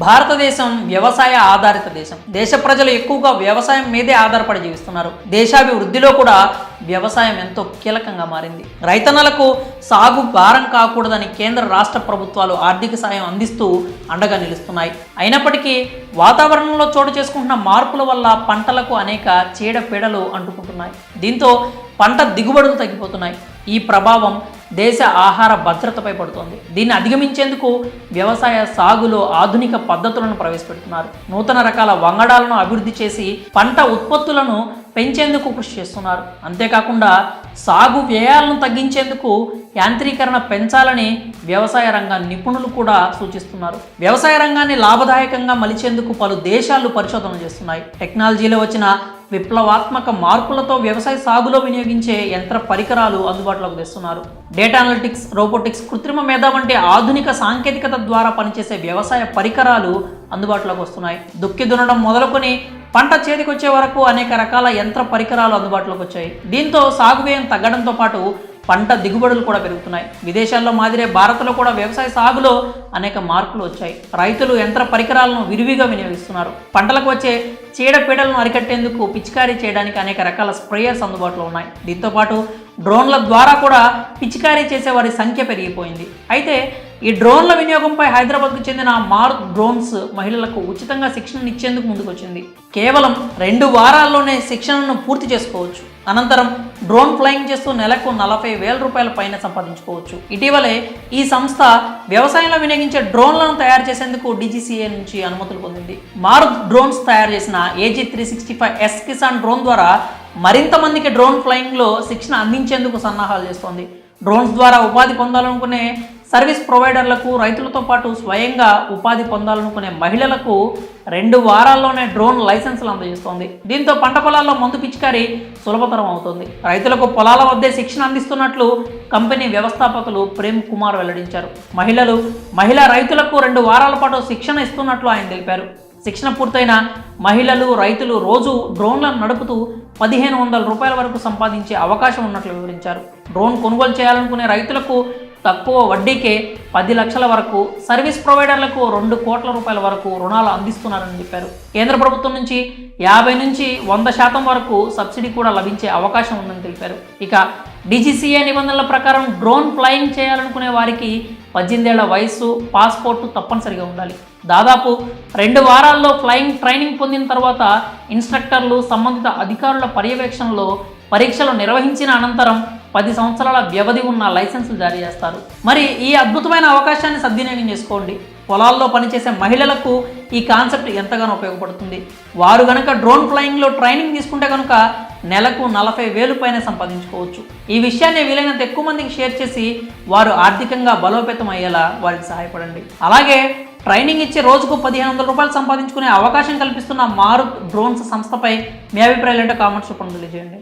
భారతదేశం వ్యవసాయ ఆధారిత దేశం. దేశ ప్రజలు ఎక్కువగా వ్యవసాయం మీదే ఆధారపడి జీవిస్తున్నారు. దేశాభివృద్ధిలో కూడా వ్యవసాయం ఎంతో కీలకంగా మారింది. రైతన్నలకు సాగు భారం కాకూడదని కేంద్ర రాష్ట్ర ప్రభుత్వాలు ఆర్థిక సాయం అందిస్తూ అండగా నిలుస్తున్నాయి. అయినప్పటికీ వాతావరణంలో చోటు చేసుకుంటున్న మార్పుల వల్ల పంటలకు అనేక చీడపీడలు అంటుకుంటున్నాయి. దీంతో పంట దిగుబడులు తగ్గిపోతున్నాయి. ఈ ప్రభావం దేశ ఆహార భద్రతపై పడుతోంది. దీన్ని అధిగమించేందుకు వ్యవసాయ సాగులో ఆధునిక పద్ధతులను ప్రవేశపెడుతున్నారు. నూతన రకాల వంగడాలను అభివృద్ధి చేసి పంట ఉత్పత్తులను పెంచేందుకు కృషి చేస్తున్నారు. అంతేకాకుండా సాగు వ్యయాలను తగ్గించేందుకు యాంత్రీకరణ పెంచాలని వ్యవసాయ రంగ నిపుణులు కూడా సూచిస్తున్నారు. వ్యవసాయ రంగాన్ని లాభదాయకంగా మలిచేందుకు పలు దేశాలు పరిశోధనలు చేస్తున్నాయి. టెక్నాలజీలో వచ్చిన విప్లవాత్మక మార్పులతో వ్యవసాయ సాగులో వినియోగించే యంత్ర పరికరాలు అందుబాటులోకి తెస్తున్నారు. డేటా అనలిటిక్స్, రోబోటిక్స్, కృత్రిమ మేధ వంటి ఆధునిక సాంకేతికత ద్వారా పనిచేసే వ్యవసాయ పరికరాలు అందుబాటులోకి వస్తున్నాయి. దుక్కి దున్నడం మొదలుకొని పంట చేతికొచ్చే వరకు అనేక రకాల యంత్ర పరికరాలు అందుబాటులోకి వచ్చాయి. దీంతో సాగు వ్యయం తగ్గడంతో పాటు పంట దిగుబడులు కూడా పెరుగుతున్నాయి. విదేశాల్లో మాదిరే భారత్లో కూడా వ్యవసాయ సాగులో అనేక మార్పులు వచ్చాయి. రైతులు యంత్ర పరికరాలను విరివిగా వినియోగిస్తున్నారు. పంటలకు వచ్చే చీడపీడలను అరికట్టేందుకు పిచికారీ చేయడానికి అనేక రకాల స్ప్రేయర్స్ అందుబాటులో ఉన్నాయి. దీంతోపాటు డ్రోన్ల ద్వారా కూడా పిచికారీ చేసే వారి సంఖ్య పెరిగిపోయింది. అయితే ఈ డ్రోన్ల వినియోగంపై హైదరాబాద్కు చెందిన మారుత్ డ్రోన్స్ మహిళలకు ఉచితంగా శిక్షణ ఇచ్చేందుకు ముందుకొచ్చింది. కేవలం 2 వారాల్లోనే శిక్షణను పూర్తి చేసుకోవచ్చు. అనంతరం డ్రోన్ ఫ్లయింగ్ చేస్తూ నెలకు 40,000 రూపాయల పైన సంపాదించుకోవచ్చు. ఇటీవలే ఈ సంస్థ వ్యవసాయంలో వినియోగించే డ్రోన్లను తయారు చేసేందుకు DGCA నుంచి అనుమతులు పొందింది. మారుత్ డ్రోన్స్ తయారు చేసిన AG365S కిసాన్ డ్రోన్ ద్వారా మరింత మందికి డ్రోన్ ఫ్లయింగ్లో శిక్షణ అందించేందుకు సన్నాహాలు చేస్తోంది. డ్రోన్స్ ద్వారా ఉపాధి పొందాలనుకునే సర్వీస్ ప్రొవైడర్లకు, రైతులతో పాటు స్వయంగా ఉపాధి పొందాలనుకునే మహిళలకు 2 వారాల్లోనే డ్రోన్ లైసెన్సులు అందజేస్తోంది. దీంతో పంట పొలాల్లో మందు పిచికారీ సులభతరం అవుతుంది. రైతులకు పొలాల వద్దే శిక్షణ అందిస్తున్నట్లు కంపెనీ వ్యవస్థాపకులు ప్రేమ్ కుమార్ వెల్లడించారు. మహిళా రైతులకు 2 వారాల పాటు శిక్షణ ఇస్తున్నట్లు ఆయన తెలిపారు. శిక్షణ పూర్తయిన మహిళలు, రైతులు రోజు డ్రోన్లను నడుపుతూ 1,500 రూపాయల వరకు సంపాదించే అవకాశం ఉన్నట్లు వివరించారు. డ్రోన్ కొనుగోలు చేయాలనుకునే రైతులకు తక్కువ వడ్డీకే 10 లక్షల వరకు, సర్వీస్ ప్రొవైడర్లకు 2 కోట్ల రూపాయల వరకు రుణాలు అందిస్తున్నారని చెప్పారు. కేంద్ర ప్రభుత్వం నుంచి 50 నుంచి 100% వరకు సబ్సిడీ కూడా లభించే అవకాశం ఉందని తెలిపారు. ఇక DGCA నిబంధనల ప్రకారం డ్రోన్ ఫ్లయింగ్ చేయాలనుకునే వారికి 18 ఏళ్ల వయస్సు, పాస్పోర్టు తప్పనిసరిగా ఉండాలి. దాదాపు 2 వారాల్లో ఫ్లయింగ్ ట్రైనింగ్ పొందిన తర్వాత ఇన్స్ట్రక్టర్లు, సంబంధిత అధికారుల పర్యవేక్షణలో పరీక్షలు నిర్వహించిన అనంతరం 10 సంవత్సరాల వ్యవధి ఉన్న లైసెన్సులు జారీ చేస్తారు. మరి ఈ అద్భుతమైన అవకాశాన్ని సద్వినియోగం చేసుకోండి. పొలాల్లో పనిచేసే మహిళలకు ఈ కాన్సెప్ట్ ఎంతగానో ఉపయోగపడుతుంది. వారు గనక డ్రోన్ ఫ్లయింగ్లో ట్రైనింగ్ తీసుకుంటే కనుక నెలకు 40,000 పైన సంపాదించుకోవచ్చు. ఈ విషయాన్ని వీలైనంత ఎక్కువ మందికి షేర్ చేసి వారు ఆర్థికంగా బలోపేతం అయ్యేలా వారికి సహాయపడండి. అలాగే ట్రైనింగ్ ఇచ్చి రోజుకు 1,500 రూపాయలు సంపాదించుకునే అవకాశం కల్పిస్తున్న మారుత్ డ్రోన్స్ సంస్థపై మీ అభిప్రాయాలు ఏంటో కామెంట్స్ రూపంలో తెలియజేయండి.